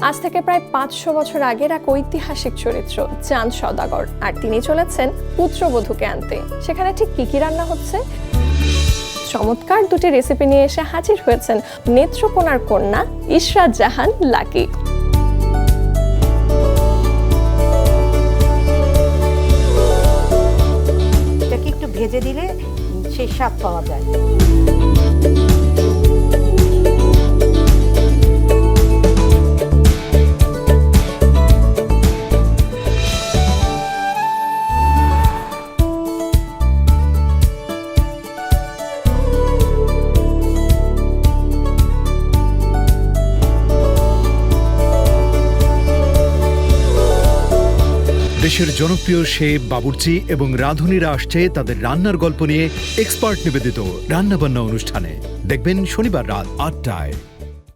আজ থেকে প্রায় 500 বছর আগের এক ঐতিহাসিক চরিত্র চাঁদ সওদাগর, আর তিনি চলেছেন পুত্রবধূকে আনতে। সেখানে ঠিক কি কি রান্না হচ্ছে? চমৎকার দুটি রেসিপি নিয়ে এসে হাজির হয়েছেন নেত্রকোনার কন্যা ইশরাত জাহান লাকি। এটাকে একটু ভেজে দিলে সেই স্বাদ পাওয়া যায়। দেশের জনপ্রিয় শেফ, বাবুর্চি এবং রাঁধুনিরা আসছে তাদের রান্নার গল্প নিয়ে এক্সপার্ট নিবেদিত রান্নাবান্না অনুষ্ঠানে। দেখবেন শনিবার রাত ৮টায়।